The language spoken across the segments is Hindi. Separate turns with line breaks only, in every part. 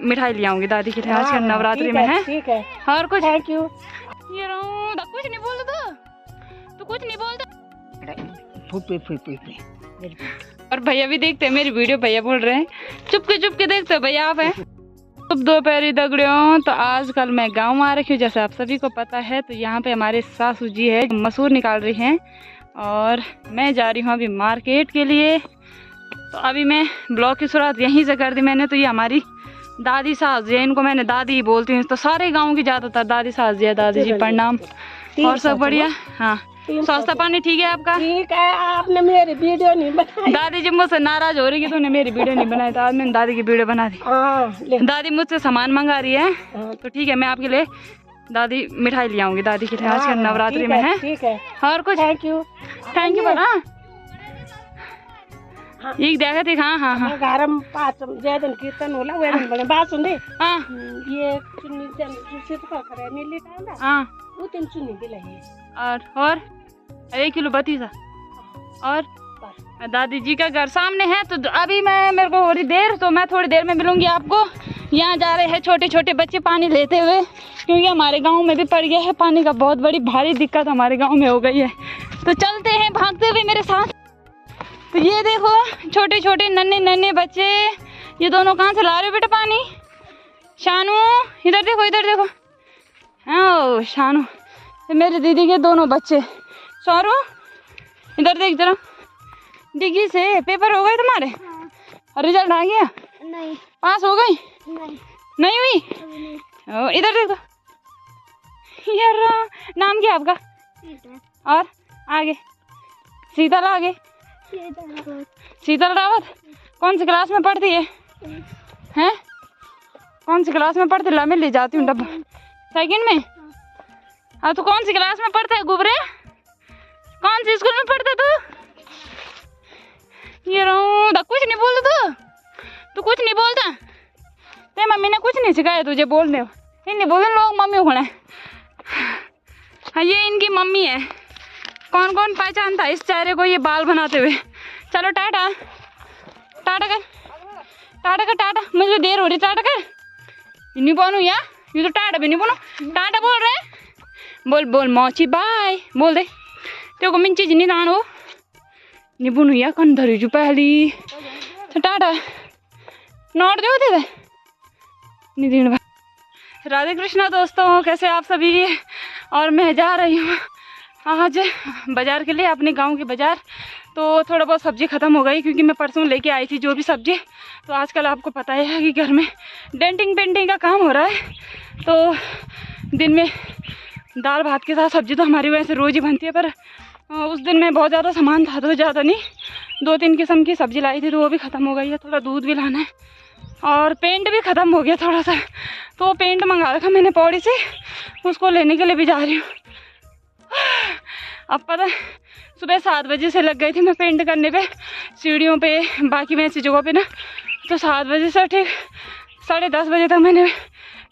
मिठाई ले आऊंगी दादी के लिए, आज कल नवरात्रि में है।
ठीक है,
और कुछ?
Thank you.
ये कुछ नहीं बोलता तो कुछ नहीं बोलता। और भैया भी देखते हैं मेरी वीडियो, भैया बोल रहे हैं चुप के देखते हो भैया आप हैं। सुबह दोपहरी दगड़ियों, तो आजकल मैं गांव आ रखी हूँ जैसे आप सभी को पता है। तो यहाँ पे हमारे सासू जी है, मसूर निकाल रही हैं और मैं जा रही हूँ अभी मार्केट के लिए। तो अभी मैं ब्लॉग की शुरुआत यहीं से कर दी मैंने। तो ये हमारी दादी सास जी है, इनको मैंने दादी ही बोलती हूँ। तो सारे गाँव की ज़्यादातर दादी सास जी है। दादी जी प्रणाम। और सब बढ़िया? हाँ, स्वास्थ्य पानी ठीक है आपका?
ठीक है। आपने मेरी वीडियो नहीं बनाई।
दादी जी मुझसे नाराज हो रही कि तूने मेरी वीडियो नहीं बनाई, तो आज मैंने दादी की वीडियो बना दी। दादी मुझसे सामान मंगा रही है, तो ठीक है मैं आपके लिए दादी मिठाई ले आऊंगी दादी के लिए, आज कल नवरात्रि में है।
ठीक है।
और कुछ?
थैंक यू
बोला एक देखा थी। हाँ
गारम पाँच जय दिन कीर्तन होला वे दिन बने बात सुन दे।
हाँ
ये चुन्नी जन से तो करे नीली टांडा।
हाँ
वो तीन चुन्नी दिले है।
और 1 किलो बतीसा। और दादी जी का घर सामने है। तो अभी मेरे को हो रही देर, तो मैं थोड़ी देर में मिलूंगी आपको। यहाँ जा रहे हैं छोटे छोटे बच्चे पानी लेते हुए, क्योंकि हमारे गांव में भी पड़ गया है पानी का बहुत बड़ी भारी दिक्कत हमारे गांव में हो गई है। तो चलते हैं भागते हुए मेरे साथ। तो ये देखो छोटे छोटे नन्हे बच्चे, ये दोनों कहाँ से ला रहे हो बेटा पानी? शानू इधर देखो। हाँ शानू, ये मेरी दीदी के दोनों बच्चे। सौरू इधर देख जरा, डिग्गी से पेपर हो गए तुम्हारे? हाँ। रिजल्ट आ गया?
नहीं।
पास हो गई? नहीं हुई? इधर देखो यार, नाम क्या आपका? और आगे? शीतल। आगे? शीतल रावत। कौन सी क्लास में पढ़ती है? हैं? कौन सी क्लास में पढ़ती? ला मैं ले जाती हूँ डब्बा। सेकंड में? हाँ, तो कौन सी क्लास में पढ़ता है गुबरे? कौन सी स्कूल में पढ़ता तू? ये कुछ नहीं बोलता तू कुछ नहीं बोलता? ते मम्मी ने कुछ नहीं सिखाया तुझे बोलने? इन्हें बोल लोग मम्मी उखड़े। हाँ, ये इनकी मम्मी है। कौन कौन पहचानता इस चेहरे को ये बाल बनाते हुए? चलो टाटा कर। मुझे देर हो रही, टाटा कर। नहीं बोलूँ यार, ये तो टाटा भी नहीं बोलो। टाटा बोल रहे? बोल मौची बाय बोल दे। तेरे को मिन चीज नहीं लानो नहीं बोलूँ यार, कौन धरी जो पहली। तो टाटा नोट दे होते थे नहीं दिन। राधे कृष्णा दोस्तों, कैसे आप सभी? और मैं जा रही हूँ आज बाज़ार के लिए, अपने गांव के बाज़ार। तो थोड़ा बहुत सब्ज़ी ख़त्म हो गई, क्योंकि मैं परसों लेके आई थी जो भी सब्ज़ी। तो आजकल आपको पता है कि घर में डेंटिंग पेंटिंग का काम हो रहा है। तो दिन में दाल भात के साथ सब्ज़ी तो हमारी वैसे रोज़ ही बनती है, पर उस दिन में बहुत ज़्यादा सामान था तो ज़्यादा नहीं, 2-3 किस्म की सब्ज़ी लाई थी, तो वो भी ख़त्म हो गई है। थोड़ा दूध भी लाना है और पेंट भी ख़त्म हो गया थोड़ा सा, तो पेंट मंगा रखा मैंने पौड़ी से, उसको लेने के लिए भी जा रही हूँ। अब पता सुबह 7 बजे से लग गई थी मैं पेंट करने पे, सीढ़ियों पे, बाकी वैसी जगह पे ना। तो 7 बजे से ठीक 10:30 बजे तक मैंने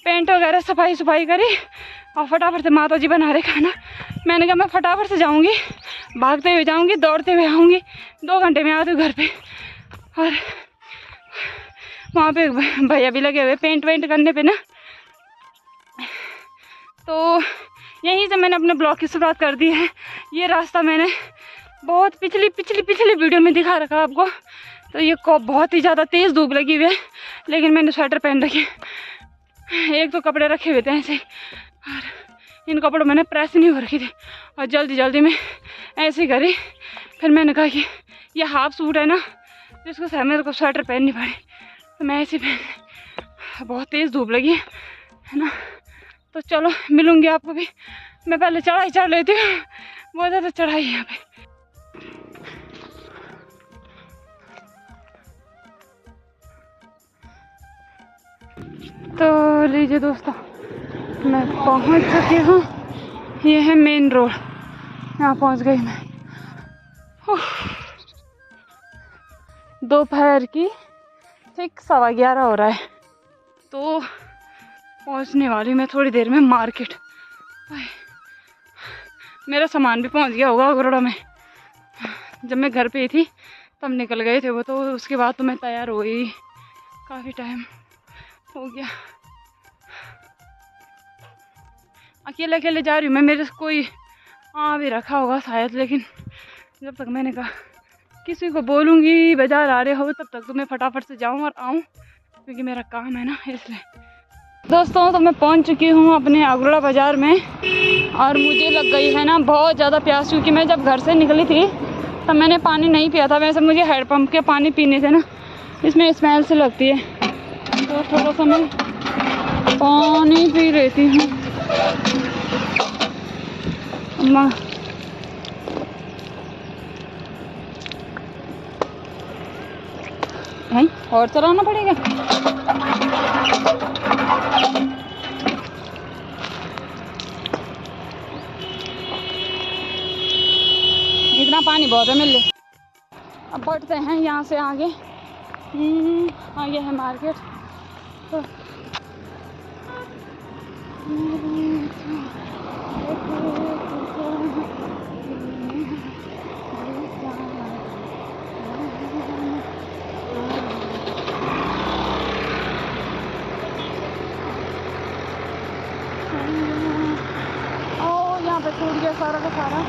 पेंट वगैरह सफाई करी, और फटाफट से माता जी बना रहे खाना। मैंने कहा मैं फटाफट से जाऊंगी, भागते हुए जाऊंगी, दौड़ते हुए आऊँगी, 2 घंटे में आती हूँ घर पे। और वहाँ पे भैया भी लगे हुए पेंट वेंट करने पे ना। तो यहीं से मैंने अपने ब्लॉग की शुरुआत कर दी है। ये रास्ता मैंने बहुत पिछली वीडियो में दिखा रखा आपको। तो ये बहुत ही ज़्यादा तेज़ धूप लगी हुई है, लेकिन मैंने स्वेटर पहन रखी है। एक तो कपड़े रखे हुए थे ऐसे, और इन कपड़ों मैंने प्रेस नहीं हो रखी थी, और जल्दी में ऐसे ही करी। फिर मैंने कहा कि ये हाफ सूट है ना, जिसको सर मेरे को स्वेटर पहननी पड़ी, तो मैं ऐसे पहन। बहुत तेज़ धूप लगी है ना। तो चलो मिलूंगी आपको भी। मैं पहले चढ़ाई चढ़ लेती हूँ, बहुत ज़्यादा चढ़ाई है यहाँ पे। तो लीजिए दोस्तों, मैं पहुँच चुकी हूँ। ये है मेन रोड, यहाँ पहुँच गई मैं। दोपहर की ठीक 11:15 हो रहा है। तो पहुंचने वाली मैं थोड़ी देर में मार्केट। मेरा सामान भी पहुंच गया होगा गरोड़ा में। जब मैं घर पे ही थी तब निकल गए थे वो, तो उसके बाद तो मैं तैयार हो गई काफ़ी टाइम। हो गया। अकेले अकेले जा रही हूँ मैं, मेरे से कोई आ भी रखा होगा शायद, लेकिन जब तक मैंने कहा किसी को बोलूँगी बाजार आ रहे हो तब तक तो मैं फटाफट से जाऊँ और आऊँ, क्योंकि मेरा काम है ना, इसलिए। दोस्तों तो मैं पहुँच चुकी हूँ अपने अगुड़ा बाज़ार में, और मुझे लग गई है ना बहुत ज़्यादा प्यास, क्योंकि मैं जब घर से निकली थी तब मैंने पानी नहीं पिया था। वैसे मुझे हैंडपम्प के पानी पीने से ना इसमें स्मेल से लगती है, तो थोड़ा सा मैं पानी पी लेती हूँ। अम्मा नहीं और चलाना पड़ेगा। इतना पानी बहुत है मिल। अब बढ़ते हैं यहाँ से आगे। आगे है मार्केट। तो यहाँ पे टूट गया सारा का सारा।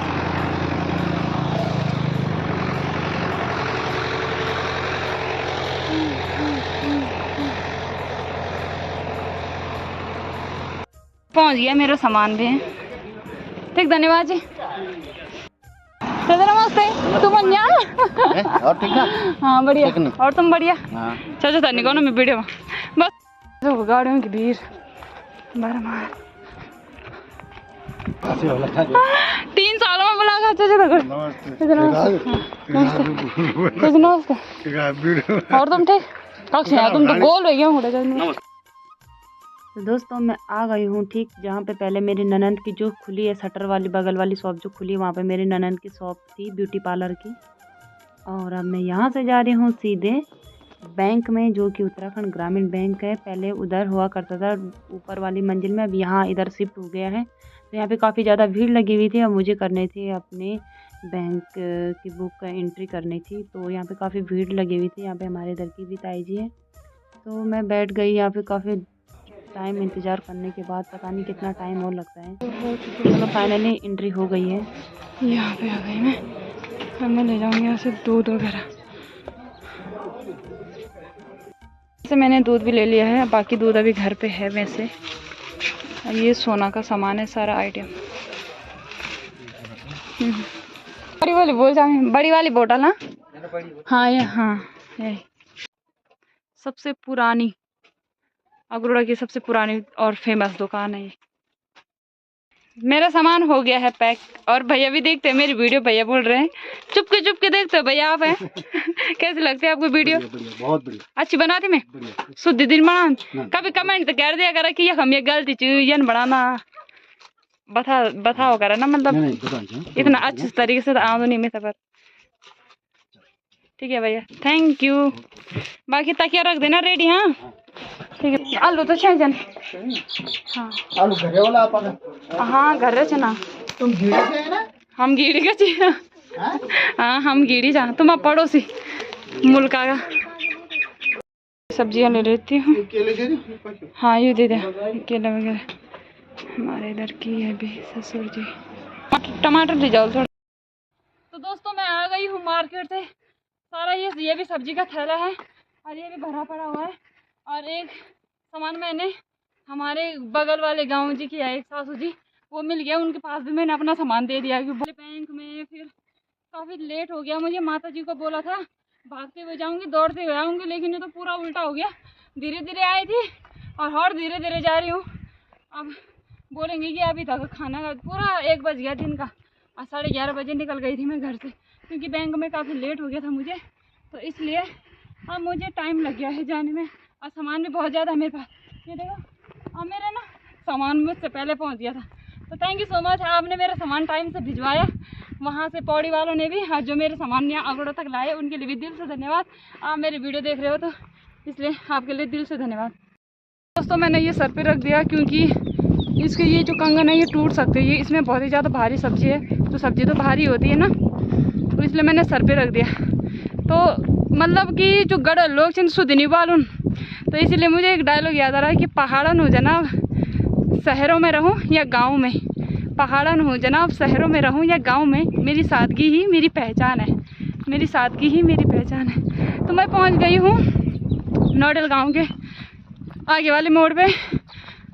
पहुंच गया मेरा सामान भी। ठीक, धन्यवाद जी। नमस्ते। तुम
और ठीक ना?
हाँ बढ़िया। और तुम बढ़िया?
हाँ।
चलो तो निकालो मैं वीडियो में बस गाड़ियों की भीड़ बरमार। 3 सालों में बुला अच्छा नमस्ते। और तुम ठीक? तुम तो गोल हो गया।
तो दोस्तों मैं आ गई हूँ ठीक जहाँ पे पहले मेरी ननंद की जो खुली है शटर वाली बगल वाली शॉप जो खुली है, वहाँ पे मेरी ननंद की शॉप थी ब्यूटी पार्लर की। और अब मैं यहाँ से जा रही हूँ सीधे बैंक में, जो कि उत्तराखंड ग्रामीण बैंक है। पहले उधर हुआ करता था ऊपर वाली मंजिल में, अब यहाँ इधर शिफ्ट हो गया है। तो यहाँ पे काफ़ी ज़्यादा भीड़ लगी हुई थी और मुझे करनी थी अपने बैंक की बुक का एंट्री करनी थी, तो यहाँ पे काफ़ी भीड़ लगी हुई थी। यहाँ पे हमारे इधर की भी ताई जी है, तो मैं बैठ गई यहाँ पे। काफ़ी टाइम इंतज़ार करने के बाद, पता नहीं कितना टाइम और लगता है, मतलब फाइनली एंट्री हो गई है।
यहाँ पे आ गई मैं। अब मैं ले जाऊँगी यहाँ से दूध वगैरह। वैसे मैंने दूध भी ले लिया है, बाकी दूध अभी घर पे है वैसे। ये सोना का सामान है सारा आइटम। बड़ी वाली बोल जाए, बड़ी वाली बोतल ना। हाँ ये हाँ यही सबसे पुरानी अगरोड़ा की सबसे पुरानी और फेमस दुकान है ये। मेरा सामान हो गया है पैक, और भैया भी देखते हैं मेरी वीडियो। भैया बोल रहे हैं चुपके देखते हो भैया आप हैं। कैसे लगते है आपको वीडियो?
बहुत बढ़िया।
अच्छी बनाती मैं शुद्ध दिन बना। कभी कमेंट तो कर दिया करा कि हम ये गलती चीज बनाना बताओ करा ना, मतलब इतना अच्छे तरीके से तो आमदनी में सफर। ठीक है भैया, थैंक यू। बाकी तकिया रख देना रेडी। हाँ ठीक है। आलू तो छह जन। हाँ
आलू घरे वाला आपका?
हाँ घर से ना।
तुम गिड़ी से है ना?
हम गिड़ी का चाहिए। हाँ हम गिड़ी जाना, तुम आप पड़ोसी मुल्का का। सब्जियां ले लेती हूँ। हाँ ये दे दे केला वगैरह। हमारे इधर की है भी ससुर जी। टमाटर ले जाओ थोड़ा। तो दोस्तों मैं आ गई हूँ मार्केट से। सारा ये भी सब्जी का थैला है और ये भी भरा पड़ा हुआ है। और एक सामान मैंने हमारे बगल वाले गांव जी की है, एक सासू जी, वो मिल गया। उनके पास भी मैंने अपना सामान दे दिया क्योंकि बैंक में फिर काफ़ी लेट हो गया। मुझे माता जी को बोला था भागते हुए जाऊंगी दौड़ते हुए आऊँगी, लेकिन ये तो पूरा उल्टा हो गया। धीरे धीरे आई थी और धीरे धीरे जा रही हूँ। अब बोलेंगे कि अभी तक खाना पूरा 1 बज गया दिन का, और 11:30 बजे निकल गई थी मैं घर से, क्योंकि बैंक में काफ़ी लेट हो गया था मुझे, तो इसलिए अब मुझे टाइम लग गया है जाने में। और सामान भी बहुत ज़्यादा है मेरे पास, ये देखो। और मेरा ना सामान मुझसे पहले पहुंच गया था, तो थैंक यू सो मच, आपने मेरा सामान टाइम से भिजवाया। वहाँ से पौड़ी वालों ने भी जो मेरे सामान यहाँ अगरोड़ा तक लाए, उनके लिए भी दिल से धन्यवाद। आप मेरी वीडियो देख रहे हो तो इसलिए आपके लिए दिल से धन्यवाद। दोस्तों मैंने ये सर पे रख दिया क्योंकि इसके ये जो कंगन है ये टूट सकते हैं। ये इसमें बहुत ही ज़्यादा भारी सब्जी है, तो सब्जी तो भारी होती है ना, तो इसलिए मैंने सर पे रख दिया। तो मतलब कि जो गड़ लोग सुधी नहीं बालून तो इसीलिए मुझे एक डायलॉग याद आ रहा है कि पहाड़न हो जनाब शहरों में रहूं या गांव में, पहाड़न हो जनाब शहरों में रहूं या गांव में, मेरी सादगी ही मेरी पहचान है, मेरी सादगी ही मेरी पहचान है। तो मैं पहुंच गई हूँ नोडल गांव के आगे वाले मोड़ पे।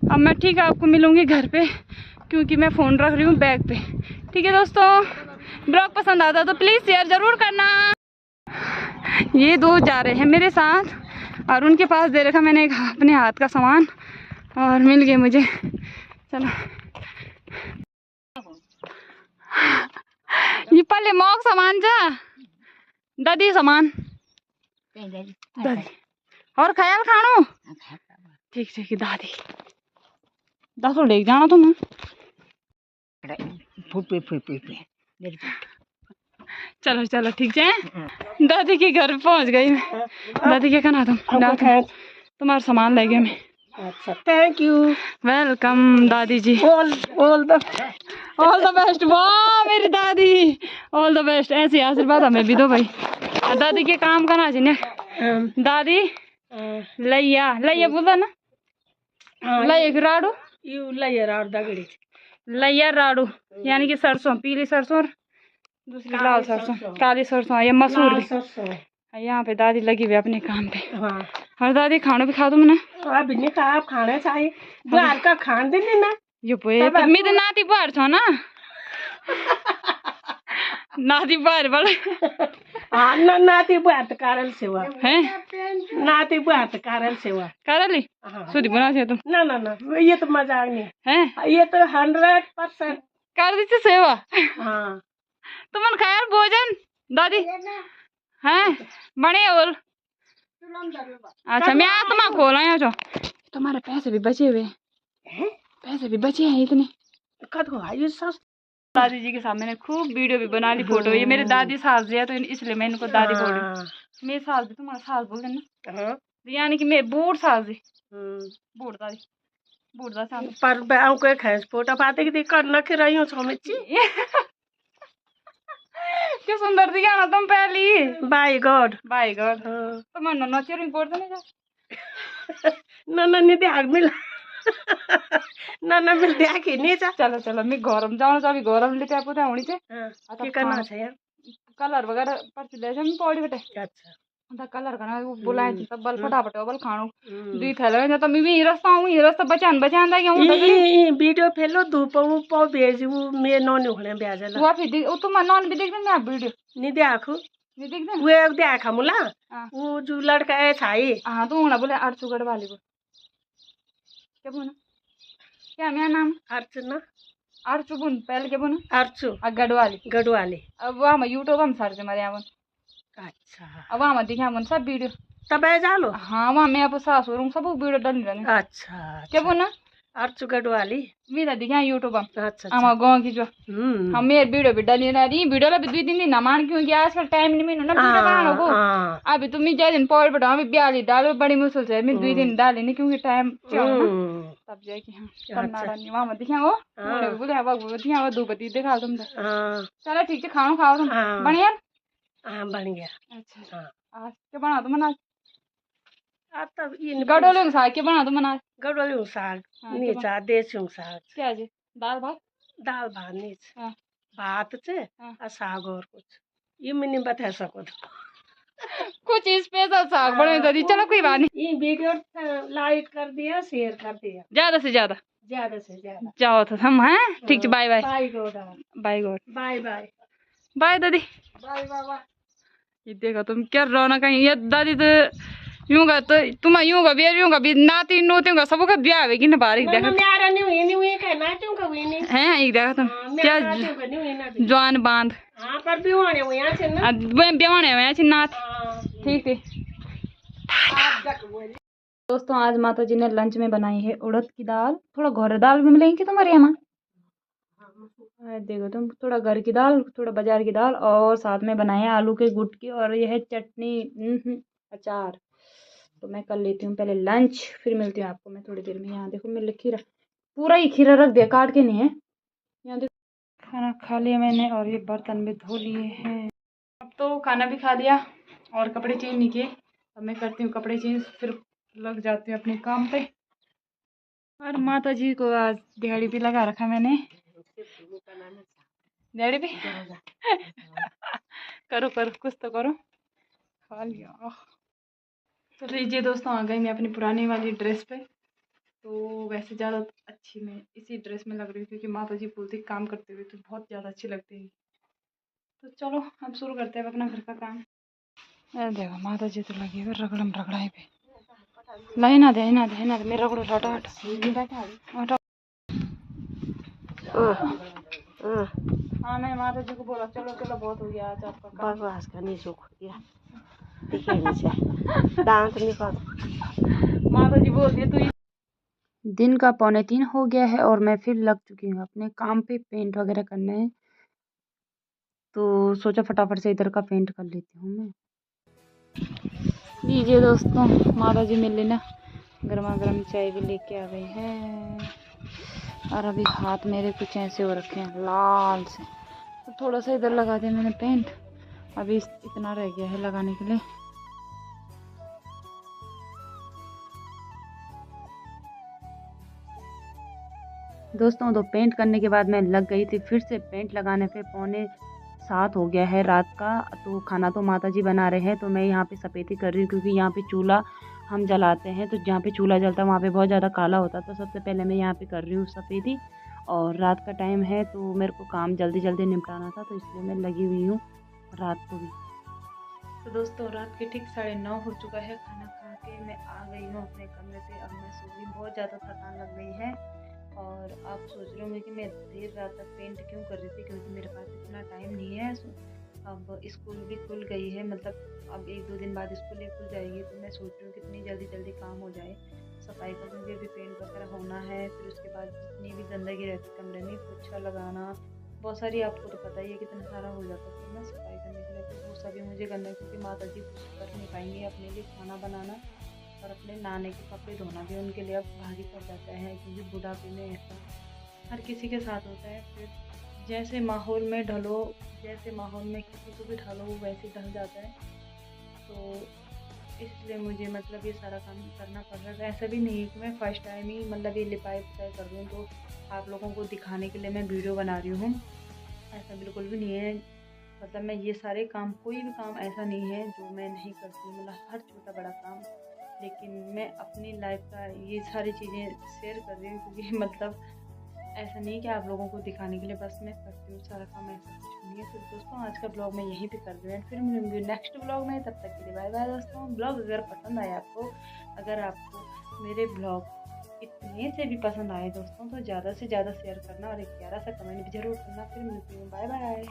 अब मैं ठीक है आपको मिलूँगी घर पे, क्योंकि मैं फ़ोन रख रही हूँ बैग पे। ठीक है दोस्तों, ब्लॉग पसंद आता तो प्लीज़ शेयर ज़रूर करना। ये दो जा रहे हैं मेरे साथ और उनके पास दे रखा मैंने एक अपने हाथ का सामान और मिल गए मुझे। चलो ये पहले मौक सामान जा दादी सामान दादी और ख्याल खानो ठीक ठीक है दादी दस ले जाना तुम। चलो चलो ठीक है, दादी के घर पहुंच गई मैं। दादी क्या कहना तुम तुम्हारा सामान ले गया मैं।
अच्छा थैंक यू
वेलकम दादी जी।
All the
best. वाह मेरी दादी ऑल द बेस्ट। ऐसी आशीर्वाद हमें भी दो भाई। दादी के काम करना चाहिए दादी। लैया लैया बोलता ना, लैया की राड़ू
यू लैया राड़ दगड़ी
लैया राड़ू यानी कि सरसों, पीली सरसों और दूसरी लाल सरसों, काली सरसों या मसूर भी। यहाँ पे दादी लगी हुई अपने काम पे।
हाँ
और दादी खाना भी खा दो मैंने
अभी नहीं खा, आप खाना चाहिए बाहर का खान देने ना
यो पोए तो मी तो नाती बाहर छो ना नाती बाहर बड़े
हाँ ना नाती बात कारण सेवा
हैं
नाती बात कारण सेवा
करली सुधी बना से तुम
ना ना ना ये तो मजाक नहीं
हैं
ये तो 100%
कर दी थी सेवा।
हाँ
तुमन खाया भोजन दादी हैं बने और अच्छा मैं आत्मा खोला यहाँ जो तुम्हारे पैसे भी बचे हुए
हैं
पैसे भी बचे हैं इतने।
कद हो ये सब
दादी जी के साथ मैंने खूब वीडियो भी बना ली, फोटो। ये मेरे दादी सास जी है तो इसलिए मैं इनको दादी बोल रही हूँ। मेरी सास भी तुम्हारा सास बोल देना यानी कि मैं बूढ़ सास जी बूढ़ दादी बूढ़ दादी
पर बाऊ के खैस फोटो पाते कि करना के रही हूँ समिति
क्या सुंदर दिखा ना तुम पहली।
बाय गॉड
तुम नचर रिपोर्ट तो नहीं जा
ना नहीं आग मिला ना मिलते आके नहीं जा
चलो चलो मैं गरम जाऊँ तो अभी गरम लेते आप होनी चाहिए
के करना चाहिए
कलर वगैरह पर ले जाऊँ पौड़ी बेटे।
अच्छा
अंत कलर करना वो बुलाए थे तब बल फटाफट बल खानो दुई थैले में तो मैं भी रास्ता हूँ ये रास्ता बचान क्या हूँ
वीडियो फेलो धूप वो भेज वो मैं नॉन होने ब्याजला
वो फिर वो तुम नॉन भी देख देना वीडियो
नहीं देखो
नहीं देख देना
वो एक देखा मुला वो जो लड़का है छाई
हाँ तो उन्हें बोले अर्चुगढ़ वाली को क्या बोला क्या मेरा नाम
अर्चना
अर्चु बुन पहले क्या बोला
अर्चु
गढ़वाली। अब वहाँ में यूट्यूब हम सर्च मारे यहाँ
अच्छा
अब वहाँ में दिखा मन सब वीडियो
तब जालो
हाँ वहाँ मैं अब सास हो सब वीडियो डाल रहे।
अच्छा
क्या बोला
अर्चु गढ़वाली
मेरा दिखा यूट्यूब
अच्छा
हमारे गाँव की जो हम मेरे वीडियो भी डाली रही वीडियो ला भी 2 दिन ना मान क्योंकि आजकल टाइम नहीं मिलो ना वीडियो बनाने को। अभी तुम जा दिन पौड़ बैठा अभी ब्याली डालो बड़ी मुश्किल से मैं 2 दिन डाली नहीं क्योंकि टाइम तब जाके हाँ वहाँ मत दिखा वो बोले दिखा वो धूपती दिखा तुम चलो ठीक है खाओ खाओ तुम बढ़िया
बन गया।
अच्छा आज क्या बना तुम आज
तब
गडोले साग के बना तुम आज
गडोले साग नीचा देसी साग
क्या जी दाल भात
नीच भात से साग और कुछ ये मैं नहीं बता सको
कुछ स्पेशल साग बने तो चलो कोई बात नहीं।
ये वीडियो लाइक कर दिया शेयर कर दिया
ज्यादा से ज्यादा जाओ तो हम हैं ठीक है bye bye bye God
bye
bye दादी
बाय बाबा।
ये देखो तुम क्या रौनक है ये दादी तो यूं का तो तुम यूं का भी नाती नोतियों का सबका ब्याह है कि ना बारीक देखो हैं एक देखो तुम क्या जवान बांध ब्याहने हुए हैं नाथ ठीक है। दोस्तों आज माता जी ने लंच में बनाई है उड़द की दाल, थोड़ा घोर दाल भी मिलेगी तुम्हारे यहाँ देखो तुम थोड़ा घर की दाल थोड़ा बाजार की दाल और साथ में बनाए आलू के गुटकी और यह है चटनी अचार। तो मैं कर लेती हूँ पहले लंच फिर मिलती हूँ आपको मैं थोड़ी देर में। यहाँ देखो मैं खीरा पूरा ही खीरा रख दिया काट के नहीं है। यहाँ देखो खाना खा लिया मैंने और ये बर्तन भी धो लिए हैं। अब तो खाना भी खा लिया और कपड़े चेंज नहीं किए। अब मैं करती हूँ कपड़े चेंज फिर लग जाती हूँ अपने काम पे। और माता जी को आज दिहाड़ी भी लगा रखा मैंने। दिहाड़ी भी करो करो, कुछ तो करो। खा लिया। तो लीजिए दोस्तों, आ गई मैं अपनी पुरानी वाली ड्रेस पे। तो वैसे ज़्यादा अच्छी मैं इसी ड्रेस में लग रही हूँ क्योंकि माता जी बोलती काम करते हुए तो बहुत ज़्यादा अच्छी लगती है। तो चलो अब शुरू करते हैं अपना घर का काम। अरे देखो माता जी तो लगी हुई रगड़म रगड़ाई पे। लाई ना दे ना दे ना दे, मेरा रगड़ो हटा हटा। हाँ मैं माता जी को बोला चलो चलो बहुत हो गया आज आपका काम।
बकवास करनी सूख गया दिखे नीचे दांत निकल।
माता जी बोल दिए तू।
दिन का 2:45 हो गया है और मैं फिर लग चुकी हूँ अपने काम पे। पेंट वगैरह करना है तो सोचा फटाफट से इधर का पेंट कर लेती हूँ मैं।
लीजिए दोस्तों, माता जी मिल लेना गर्मा गर्म चाय भी लेके आ गई है। और अभी हाथ मेरे कुछ ऐसे हो रखे हैं लाल से, तो थोड़ा सा इधर लगा दिया मैंने पेंट। अभी इतना रह गया है लगाने के लिए।
दोस्तों तो पेंट करने के बाद मैं लग गई थी फिर से पेंट लगाने पे। 6:45 हो गया है रात का। तो खाना तो माता जी बना रहे हैं तो मैं यहाँ पे सफ़ेदी कर रही हूँ क्योंकि यहाँ पे चूल्हा हम जलाते हैं। तो जहाँ पे चूल्हा जलता है वहाँ पे बहुत ज़्यादा काला होता है। तो सबसे पहले मैं यहाँ पे कर रही हूँ सफ़ेदी। और रात का टाइम है तो मेरे को काम जल्दी जल्दी निपटाना था, तो इसलिए मैं लगी हुई हूँ रात को भी। तो दोस्तों रात के ठीक 9:30 हो चुका है। खाना खा के मैं आ गई हूँ अपने कमरे पे। अब मैं सो गई, बहुत ज़्यादा थकान लग गई है। और आप सोच रहे होंगे कि मैं देर रात तक पेंट क्यों कर रही थी, क्योंकि मेरे पास इतना टाइम नहीं है। अब स्कूल भी खुल गई है, मतलब अब 1-2 दिन बाद स्कूल ही खुल जाएगी। तो मैं सोच रही हूँ कितनी जल्दी जल्दी काम हो जाए सफाई का, क्योंकि अभी पेंट वगैरह होना है। फिर उसके बाद जितनी भी गंदगी रहती है कमरे में, पोछा लगाना, बहुत सारी, आपको तो पता ही है कितना सारा हो जाता है ना सफाई करने के लिए। तो वो सभी मुझे करना है क्योंकि माता जी कुछ कर नहीं पाएंगी। अपने लिए खाना बनाना और अपने नाने के कपड़े धोना भी उनके लिए अब भारी पड़ जाता है, क्योंकि बुढ़ापे में ऐसा हर किसी के साथ होता है। फिर जैसे माहौल में ढलो, जैसे माहौल में किसी को भी ढालो वो वैसे ढल जाता है। तो इसलिए मुझे मतलब ये सारा काम करना पड़ रहा है। ऐसा भी नहीं है कि मैं फर्स्ट टाइम ही मतलब ये लिपाई पुताई कर रही हूँ तो आप लोगों को दिखाने के लिए मैं वीडियो बना रही हूँ, ऐसा बिल्कुल भी नहीं है। मतलब मैं ये सारे काम, कोई भी काम ऐसा नहीं है जो मैं नहीं करती, मतलब हर छोटा बड़ा काम। लेकिन मैं अपनी लाइफ का ये सारी चीज़ें शेयर कर रही हूँ क्योंकि मतलब ऐसा नहीं कि आप लोगों को दिखाने के लिए बस मैं करती हूँ सारा काम, ऐसा कुछ नहीं है। तो दोस्तों आज का ब्लॉग मैं यहीं पे कर रही हूँ, फिर मिलूंगी नेक्स्ट ब्लॉग में। तब तक के लिए बाय बाय दोस्तों। ब्लॉग अगर पसंद आया आपको, अगर आपको मेरे ब्लॉग इतने से भी पसंद आए दोस्तों, तो ज़्यादा से ज़्यादा शेयर करना और एक प्यारा सा कमेंट भी ज़रूर करना। फिर मिलती हूँ, बाय बाय।